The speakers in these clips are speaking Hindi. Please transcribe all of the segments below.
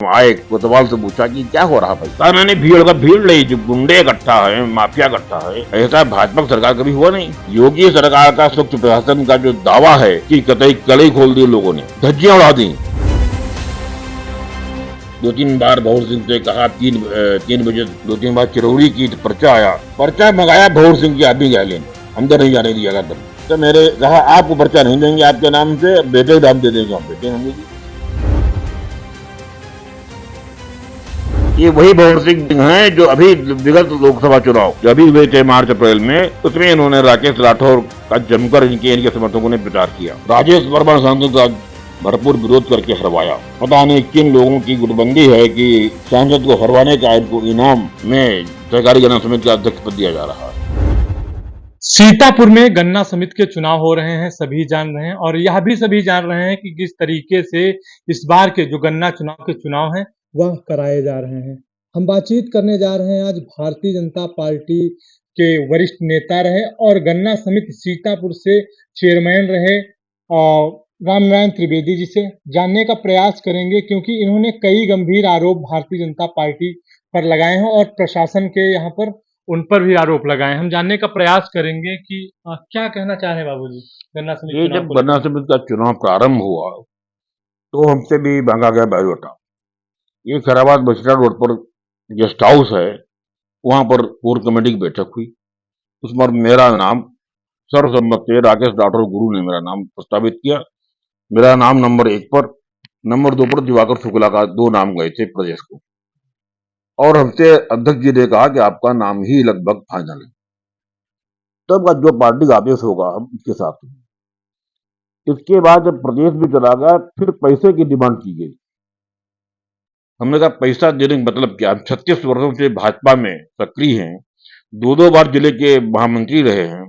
आए कोतवाल से पूछा कि क्या हो रहा भाई। कहा मैंने भीड़ नहीं, जो गुंडे इकट्ठा है, माफिया इकट्ठा है, ऐसा भाजपा सरकार कभी हुआ नहीं। योगी सरकार का स्वच्छ प्रशासन का जो दावा है कि कतई कलई खोल दी लोगों ने, धज्जियां उड़ा दी। 2-3 बार भौर सिंह से कहा, 3 बजे 2-3 बार चिरौरी की पर्चा आया, पर्चा मंगाया भौर सिंह की आदमी गहले ने, अंदर नहीं जाने दिया था। तो मेरे कहा आपको पर्चा नहीं देंगे आपके नाम से, बेटे दाम दे देंगे हम, बेटे हम। ये वही भंवर सिंह हैं जो अभी विगत लोकसभा चुनाव जो अभी हुए थे मार्च अप्रैल में, उसमें इन्होंने राकेश राठौर का जमकर इनके समर्थकों ने प्रचार किया। राजेश वर्मा सांसद का भरपूर विरोध करके हरवाया। पता नहीं किन लोगों की गुटबंदी है कि सांसद को हरवाने का इनको इनाम में सहकारी गन्ना समिति का अध्यक्ष पद दिया जा रहा है। सीतापुर में गन्ना समिति के चुनाव हो रहे हैं, सभी जान रहे हैं, और यह भी सभी जान रहे हैं कि किस तरीके से इस बार के जो गन्ना चुनाव हैं वह कराए जा रहे हैं। हम बातचीत करने जा रहे हैं आज भारतीय जनता पार्टी के वरिष्ठ नेता रहे और गन्ना समिति सीतापुर से चेयरमैन रहे रामनारायण त्रिवेदी जी से जानने का प्रयास करेंगे, क्योंकि इन्होंने कई गंभीर आरोप भारतीय जनता पार्टी पर लगाए हैं और प्रशासन के यहाँ पर उन पर भी आरोप लगाए। हम जानने का प्रयास करेंगे कि क्या कहना चाह रहे हैं बाबूजी गन्ना समिति ये जब गन्ना समिति का चुनाव प्रारंभ हुआ तो हमसे भी मांगा गया बायोडाटा। ये खैराबाद बछड़ा रोड पर गेस्ट हाउस है, वहां पर कोर कमेटी की बैठक हुई। उस पर मेरा नाम सर्वसम्मत से राकेश राठौर गुरु ने मेरा नाम प्रस्तावित किया। मेरा नाम नंबर 1 पर, नंबर 2 पर दिवाकर शुक्ला का 2 नाम गए थे प्रदेश को, और हमसे अध्यक्ष जी ने कहा कि आपका नाम ही लगभग फाइनल है, तब जो पार्टी का आदेश होगा हम उसके साथ हैं। इसके बाद जब प्रदेश में चला गया, फिर पैसे की डिमांड की गई। हमने कहा पैसा देने का मतलब क्या? 36 वर्षों से भाजपा में सक्रिय हैं, 2-2 बार जिले के महामंत्री रहे हैं,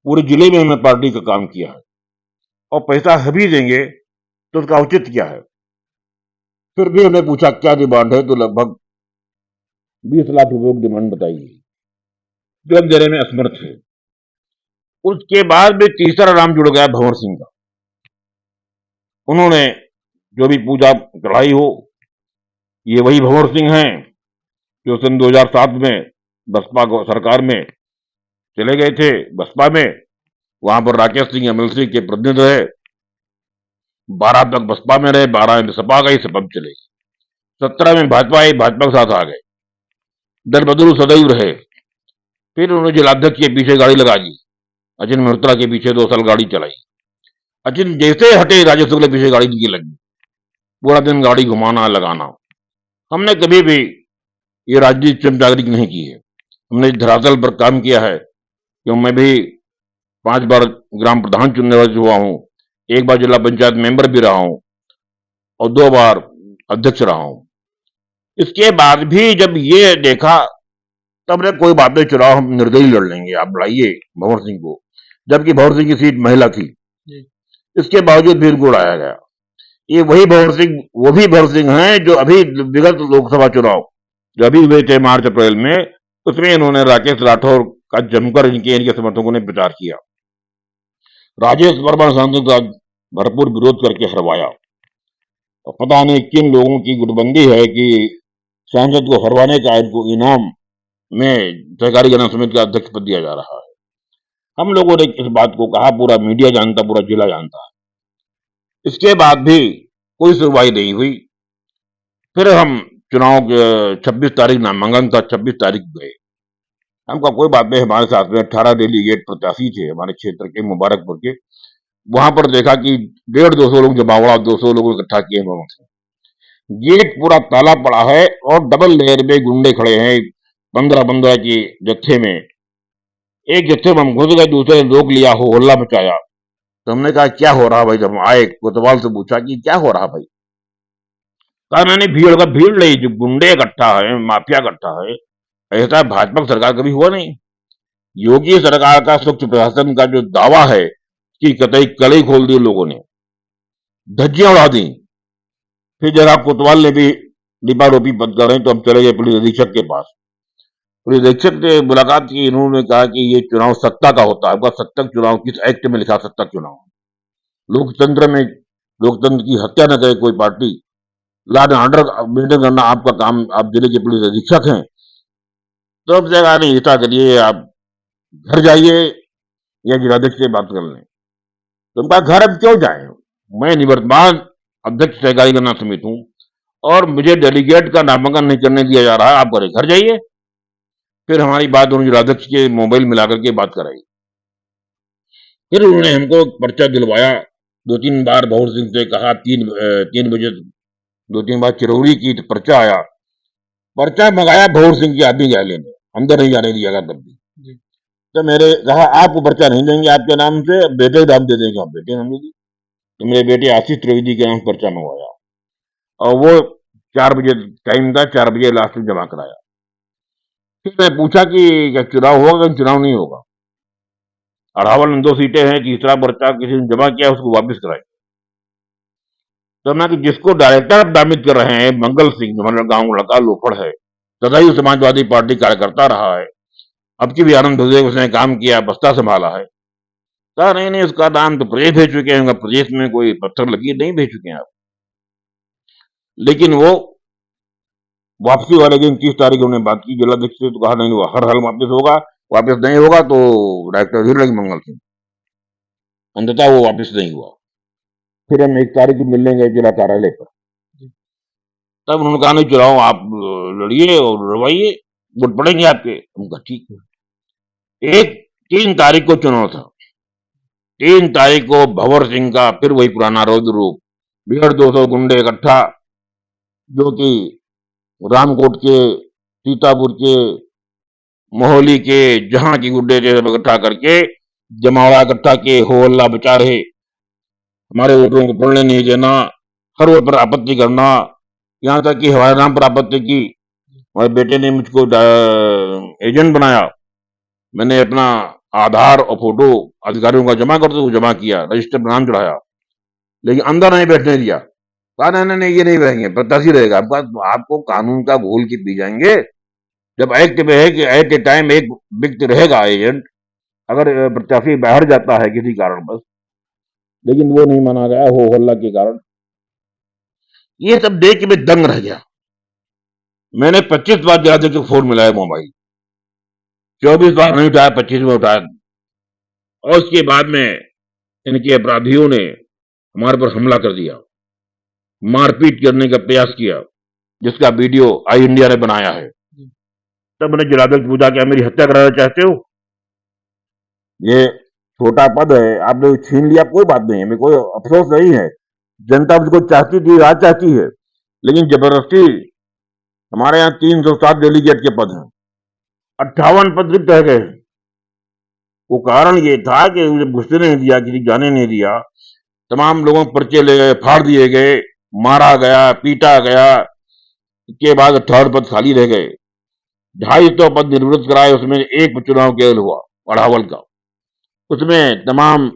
पूरे जिले में हमने पार्टी का काम किया है, और पैसा अभी देंगे तो उसका औचित्य क्या है? फिर भी हमने पूछा क्या डिमांड है, तो लगभग 20 लाख रुपए की डिमांड बताइए, जो हम देने में असमर्थ है। उसके बाद भी तीसरा नाम जुड़ गया भंवर सिंह का। उन्होंने जो भी पूजा चढ़ाई हो, ये वही भंवर सिंह हैं जो सन 2007 में बसपा सरकार में चले गए थे। बसपा में वहां पर राकेश सिंह एमएलसी के प्रतिनिधि रहे, 12 तक बसपा में रहे, 12 में सपा गई, सपा में चले गए, 17 में भाजपा आई, भाजपा के साथ आ गए, दल बदलू सदैव रहे। फिर उन्होंने जिलाध्यक्ष के पीछे गाड़ी लगा दी, अचिन मल्होत्रा के पीछे 2 साल गाड़ी चलाई। अचिन जैसे हटे, राजेश शुक्ला के पीछे गाड़ी की लगी, पूरा दिन गाड़ी घुमाना लगाना। हमने कभी भी ये राजनीतिक चमचागिरी नहीं की है। हमने धरातल पर काम किया है, क्यों मैं भी 5 बार ग्राम प्रधान चुनने वाला हुआ हूँ, 1 बार जिला पंचायत मेंबर भी रहा हूँ, और 2 बार अध्यक्ष रहा हूँ। इसके बाद भी जब ये देखा, तब ने कोई बात नहीं, चुनाव हम निर्दलीय लड़ लेंगे, आप बुलाइए भंवर सिंह को, जबकि भंवर सिंह की सीट महिला थी। इसके बावजूद भी इनको उड़ाया गया। ये वही भंवर सिंह, वो भी भंवर सिंह हैं जो अभी विगत लोकसभा चुनाव जो अभी हुए थे मार्च अप्रैल में, उसमें इन्होंने राकेश राठौर का जमकर इनके समर्थकों ने प्रचार किया। राजेश वर्मा सांसद का भरपूर विरोध करके हरवाया। और पता नहीं किन लोगों की गुटबंदी है कि सांसद को हरवाने का इनको इनाम में सहकारी गन्ना समिति का अध्यक्ष पद दिया जा रहा है। हम लोगों ने इस बात को कहा, पूरा मीडिया जानता, पूरा जिला जानता है। इसके बाद भी कोई सुनवाई नहीं हुई। फिर हम चुनाव 26 तारीख नामांकन था, 26 तारीख गए। हमका कोई बात नहीं, हमारे साथ में 18 डेलीगेट प्रत्याशी थे हमारे क्षेत्र के, मुबारकपुर के। वहां पर देखा कि 150-200 लोग जमा हुआ, 200 लोगों को इकट्ठा किए वहां से। गेट पूरा ताला पड़ा है और डबल लेयर में गुंडे खड़े हैं, 15-15 के जत्थे में। एक जत्थे में हम घुस गए, दूसरे ने रोक लिया, हो हल्ला मचाया। तो हमने कहा क्या हो रहा भाई? जब हम आए, कोतवाल से पूछा कि क्या हो रहा भाई। कहा मैंने भीड़ नहीं, जो गुंडे इकट्ठा है, माफिया इकट्ठा है, ऐसा भाजपा सरकार कभी हुआ नहीं। योगी सरकार का स्वच्छ प्रशासन का जो दावा है कि कतई कलई खोल दी लोगों ने, धज्जियां उड़ा दी। फिर जनाब कोतवाल ने भी लिपारोपी बंद कर रहे, तो हम चले गए पुलिस अधीक्षक के पास। पुलिस अधीक्षक ने मुलाकात की, इन्होंने कहा कि ये चुनाव सत्ता का होता है। सत्ता चुनाव किस एक्ट में लिखा सत्ता चुनाव? लोकतंत्र में लोकतंत्र की हत्या न करे कोई party, law and order maintain करना आपका काम, आप जिले के पुलिस अधीक्षक हैं। तो अब जगह नहीं, ऐसा करिए आप घर जाइए या जिलाध्यक्ष से बात कर लें। तो उनका घर अब क्यों जाए, मैं निवर्तमान अध्यक्ष सहकारी गन्ना समिति हूँ और मुझे डेलीगेट का नामांकन नहीं करने दिया जा रहा है, आप मेरे घर जाइए। फिर हमारी बात दोनों जिलाध्यक्ष के मोबाइल मिला करके बात कराई। फिर उन्होंने हमको पर्चा दिलवाया, 2-3 बार भौर सिंह से कहा, 3 बजे 2-3 बार चिरौरी की तो पर्चा आया। पर्चा मंगाया भौर सिंह के आदमी गहले ने, अंदर नहीं जाने दिया तब भी। जी। तो मेरे कहा आपको पर्चा नहीं देंगे आपके नाम से, बेटे का नाम दे देंगे, हम बेटे नाम दे दी। तो मेरे बेटे आशीष त्रिवेदी के नाम पर्चा मंगवाया और वो 4 बजे टाइम था, 4 बजे लास्ट में जमा कराया। फिर मैं पूछा कि क्या चुनाव होगा, चुनाव नहीं होगा, अढ़ावल में 2 सीटें हैं, तीसरा पर्चा किसी ने जमा किया उसको वापस कराए। तो मैं कि जिसको डायरेक्टर आप नामित कर रहे हैं, मंगल सिंह, जो हमारे गांव लड़का लोफड़ है, सदैव समाजवादी पार्टी कार्यकर्ता रहा है, अब की भी आनंद हृदय उसने काम किया, बस्ता संभाला है। कहा नहीं नहीं, उसका नाम तो प्रदेश भेज चुके हैं, प्रदेश में कोई पत्थर लकीर नहीं भेज चुके हैं आप। लेकिन वो वापसी वाले दिन 30 तारीख उन्होंने बात की जिलाध्यक्ष से, तो कहा नहीं वो हर हाल वापस होगा, वापस नहीं होगा तो डायरेक्टर ही रहेंगे मंगल सिंह। अंततः वो वापस नहीं हुआ। फिर हम 1 तारीख को मिलने गए जिला कार्यालय पर। तब उन्होंने कहा नहीं चुनाव आप लड़िए और लड़वाइए, वोट पड़ेंगे आपके। हम कहा ठीक है। 3 तारीख को चुनाव था। 3 तारीख को भंवर सिंह का फिर वही पुराना रौद्र रूप, 150-200 गुंडे इकट्ठा, जो कि रामकोट के, सीतापुर के, मोहाली के, जहां की गुड्डे थे सब इकट्ठा करके जमावड़ा इकट्ठा के हो हल्ला बचा रहे, हमारे वोटरों को पढ़ने नहीं देना, हर वोट पर आपत्ति करना, यहाँ तक कि हमारे नाम पर आपत्ति की। हमारे बेटे ने मुझको एजेंट बनाया, मैंने अपना आधार और फोटो अधिकारियों का जमा करते हुए जमा किया, रजिस्टर पर नाम चढ़ाया, लेकिन अंदर नहीं बैठने दिया। कहा नहीं नहीं ये नहीं रहेंगे, प्रत्याशी रहेगा आपका। तो आपको कानून का घोल के पी जाएंगे। जब एक्ट में है कि एट ए टाइम एक व्यक्ति रहेगा एजेंट, अगर प्रत्याशी बाहर जाता है किसी कारण बस, लेकिन वो नहीं माना गया हो हल्ला के कारण। ये सब देख के मैं दंग रह गया। मैंने 25 बार जिलाध्यक्ष को फोन मिलाया मोबाइल, 24 बार नहीं उठाया, 25 में उठाया। और उसके बाद में इनके अपराधियों ने हमारे पर हमला कर दिया, मारपीट करने का प्रयास किया, जिसका वीडियो आई इंडिया ने बनाया है। तब मैंने जिलाध्यक्ष पूछा क्या मेरी हत्या कराना चाहते हो? ये छोटा पद है, आपने छीन लिया, कोई बात नहीं है, मेरे कोई अफसोस नहीं है, जनता मुझको चाहती थी, राज चाहती है, लेकिन जबरदस्ती हमारे यहाँ 307 डेलीगेट के पद हैं, 58 पद रिक्त रह गए। वो कारण ये था कि मुझे घुसने नहीं दिया, किसी जाने नहीं दिया, तमाम लोगों को पर्चे ले गए, फाड़ दिए गए, मारा गया, पीटा गया। इसके बाद 58 पद खाली रह गए, 250 पद निर्वृत्त कराए, उसमें एक चुनाव केवल हुआ अढ़ावल का, उसमें तमाम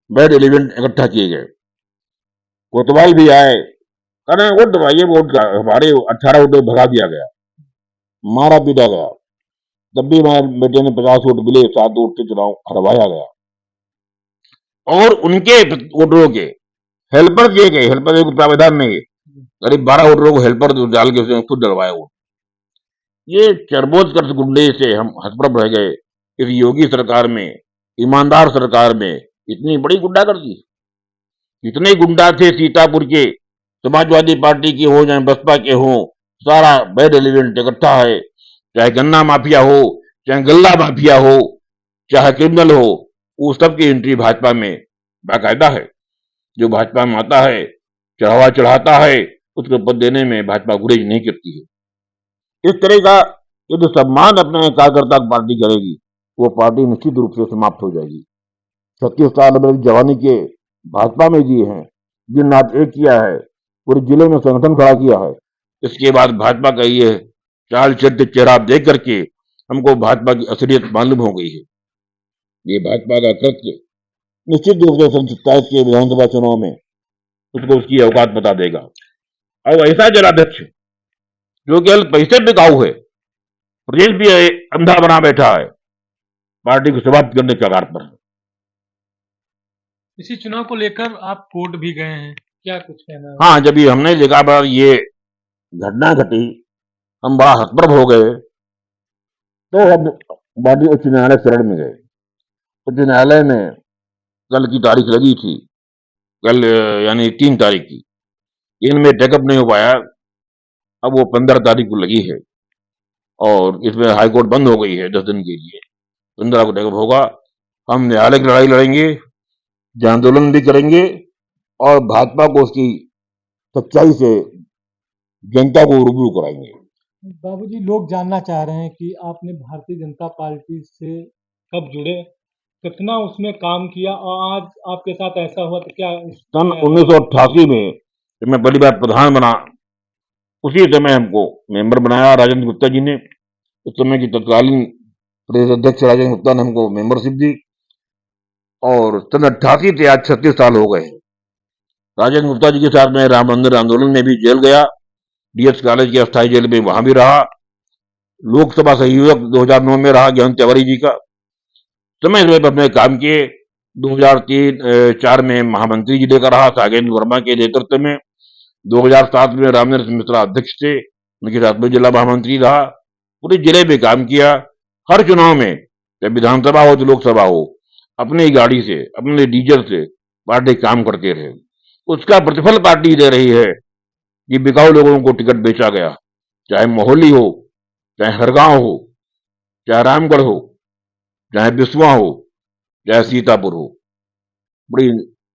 बैड एलिमेंट इकट्ठा किए गए। कोतवाल भी आए, कहने वोट दबाइए, वोट का हमारे 18 वोट भगा दिया गया, मारा पीटा गया। तब भी हमारे बेटे ने 50 वोट मिले, 7 वोट से चुनाव हरवाया गया। और उनके वोटरों के हेल्पर किए गए, हेल्पर एक प्रावधान नहीं, करीब 12 वोटरों को हेल्पर डाल के उसने खुद डलवाया वोट। ये चरबोधकर गुंडे से हम हतप्रभ रह गए। इस योगी सरकार में, ईमानदार सरकार में इतनी बड़ी गुंडागर्दी, इतने गुंडा थे सीतापुर के, समाजवादी पार्टी के हो चाहे बसपा के हो, सारा बैड एलिमेंट इकट्ठा है, चाहे गन्ना माफिया हो, चाहे गल्ला माफिया हो, चाहे क्रिमिनल हो, वो सबकी एंट्री भाजपा में बाकायदा है। जो भाजपा में आता है, चढ़ावा चढ़ाता है, उसको पद देने में भाजपा गुरेज नहीं करती है। इस तरह का यदि सम्मान अपने कार्यकर्ता की पार्टी करेगी, वो पार्टी निश्चित रूप से समाप्त हो जाएगी। 36 साल मेरी जवानी के भाजपा में दिए हैं, दिन रात एक किया है, पूरे जिले में संगठन खड़ा किया है। इसके बाद भाजपा का ये चाल चरित्र चेहरा देख करके हमको भाजपा की असलियत मालूम हो गई है। ये भाजपा का कृत्य निश्चित रूप से 27 के विधानसभा चुनाव में उसको उसकी औकात बता देगा। अब ऐसा जनाध्यक्ष जो केवल पैसे बिकाऊ है, प्रदेश भी अंधा बना बैठा है, पार्टी को समाप्त करने के कगार पर है। इसी चुनाव को लेकर आप कोर्ट भी गए हैं, क्या कुछ कहना है? हाँ, जब ये हमने देखा बार ये घटना घटी, हम बड़ा हतप्रभ हो गए। तो हम वादी उच्च न्यायालय शरण में गए। उच्च न्यायालय में कल की तारीख लगी थी, कल यानी 3 तारीख की। इनमें टेकअप नहीं हो पाया, अब वो 15 तारीख को लगी है और इसमें हाई कोर्ट बंद हो गई है 10 दिन के लिए। 15 को टेकअप होगा। हम न्यायालय की लड़ाई लड़ेंगे, जन आंदोलन भी करेंगे और भाजपा को उसकी सच्चाई से जनता को रूबरू कराएंगे। बाबूजी, लोग जानना चाह रहे हैं कि आपने भारतीय जनता पार्टी से कब जुड़े, कितना उसमें काम किया और आज आपके साथ ऐसा हुआ तो क्या सन उसमें ऐसा हुआ? 1988 में जब मैं पहली बार प्रधान बना, उसी समय हमको मेंबर बनाया राजेंद्र गुप्ता जी ने। उस समय की तत्कालीन प्रदेश अध्यक्ष राजेंद्र गुप्ता ने हमको मेंबरशिप दी और सन 88 से आज 36 साल हो गए हैं। राजेंद्र गुप्ता जी के साथ मैं राम मंदिर आंदोलन में भी जेल गया, डीएस कॉलेज की अस्थायी जेल में वहां भी रहा, लोकसभा सहयोजक 2009 में रहा ज्ञान तिवारी जी का। समय समय पर मैं काम किए। 2003-4 में महामंत्री जी लेकर रहा सागेंद्र वर्मा के नेतृत्व में। 2007 में रामनरेश मिश्रा अध्यक्ष थे, उनके साथ में जिला महामंत्री रहा। पूरे जिले में काम किया। हर चुनाव में, चाहे विधानसभा हो तो लोकसभा हो, अपनी गाड़ी से, अपने डीजल से पार्टी काम करते रहे। उसका प्रतिफल पार्टी दे रही है कि बिकाऊ लोगों को टिकट बेचा गया, चाहे मोहाली हो, चाहे हरगांव हो, चाहे रामगढ़ हो, चाहे बिस्वा हो, चाहे सीतापुर हो। बड़ी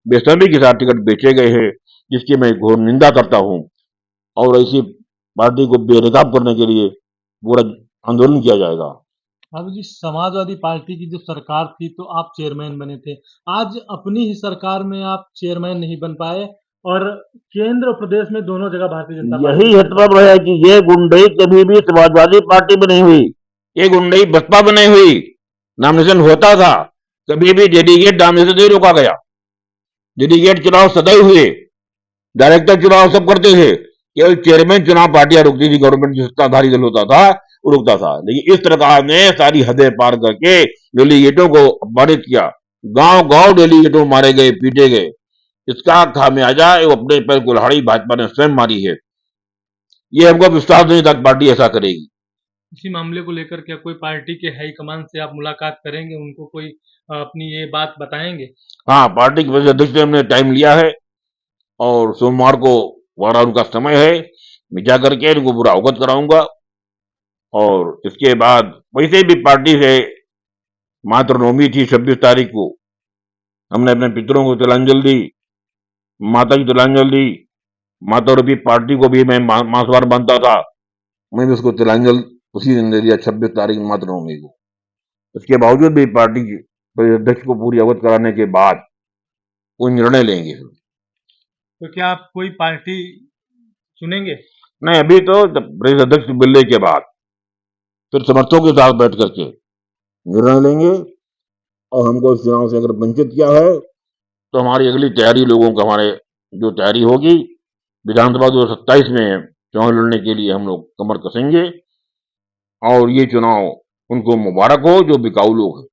बेशर्मी के साथ टिकट बेचे गए हैं, जिसकी मैं घोर निंदा करता हूं और ऐसी पार्टी को बेनकाब करने के लिए पूरा आंदोलन किया जाएगा। बाबूजी, समाजवादी पार्टी की जो सरकार थी तो आप चेयरमैन बने थे। आज अपनी ही सरकार में आप चेयरमैन नहीं बन पाए और केंद्र और प्रदेश में दोनों जगह भारतीय जनता पार्टी यही की सरकार। हतप्रभ है कि ये गुंडई कभी भी समाजवादी पार्टी में नहीं हुई, ये गुंडई बसपा में नहीं हुई। नॉमिनेशन होता था, कभी भी डेलीगेट नॉमिनेशन नहीं रोका गया। डेलीगेट चुनाव सदैव हुए, डायरेक्टर चुनाव सब करते थे, केवल चेयरमैन चुनाव पार्टियां रुकती थी, गवर्नमेंट जो सत्ताधारी दल होता था वो रुकता था। लेकिन इस सरकार ने सारी हदें पार करके डेलीगेटों को अपमानित किया। गांव गांव डेलीगेटों मारे गए, पीटे गए। इसका खामियाजा वो अपने पर कुल्हाड़ी भाजपा ने स्वयं मारी है। ये हमको विश्वास नहीं था कि पार्टी ऐसा करेगी। इसी मामले को लेकर क्या कोई पार्टी के हाईकमान से आप मुलाकात करेंगे, उनको कोई अपनी ये बात बताएंगे? हाँ, पार्टी के प्रदेश अध्यक्ष ने हमने टाइम लिया है और सोमवार को वारा उनका समय है। मैं जा करके इनको पूरा अवगत कराऊंगा और इसके बाद वैसे भी पार्टी से मातृनवमी थी 26 तारीख को, हमने अपने पितरों को तिलांजलि दी, माता की तिलांजलि दी। माता रूपी पार्टी को भी मैं मासवार मानता था, मैं भी उसको तिलांजल उसी दिन दे दिया 26 तारीख मातृनवमी को। इसके बावजूद भी पार्टी के प्रदेश अध्यक्ष को पूरी अवगत कराने के बाद कोई निर्णय लेंगे। तो क्या आप कोई पार्टी चुनेंगे? नहीं, अभी तो प्रदेश अध्यक्ष मिलने के बाद फिर समर्थकों के साथ बैठ करके निर्णय लेंगे और हमको इस चुनाव से अगर वंचित किया है तो हमारी अगली तैयारी लोगों का, हमारे जो तैयारी होगी विधानसभा 2027 में चुनाव लड़ने के लिए हम लोग कमर कसेंगे और ये चुनाव उनको मुबारक हो जो बिकाऊ लोग हैं।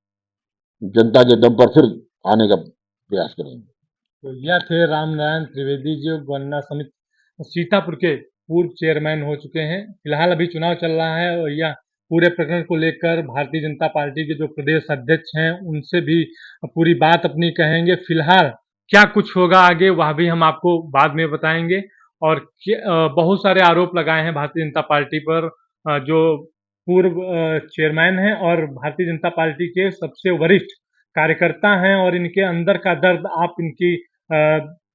जनता के दम पर फिर आने का प्रयास करेंगे। तो यह थे रामनारायण त्रिवेदी जो गन्ना समिति सीतापुर के पूर्व चेयरमैन हो चुके हैं। फिलहाल अभी चुनाव चल रहा है और यह पूरे प्रकरण को लेकर भारतीय जनता पार्टी के जो प्रदेश अध्यक्ष हैं उनसे भी पूरी बात अपनी कहेंगे। फिलहाल क्या कुछ होगा आगे वह भी हम आपको बाद में बताएंगे। और बहुत सारे आरोप लगाए हैं भारतीय जनता पार्टी पर, जो पूर्व चेयरमैन हैं और भारतीय जनता पार्टी के सबसे वरिष्ठ कार्यकर्ता हैं और इनके अंदर का दर्द आप इनकी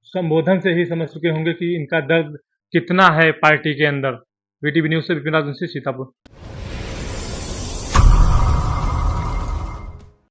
संबोधन से ही समझ चुके होंगे कि इनका दर्द कितना है पार्टी के अंदर। वीटीवी न्यूज़ से विपिन राजवंशी, सीतापुर।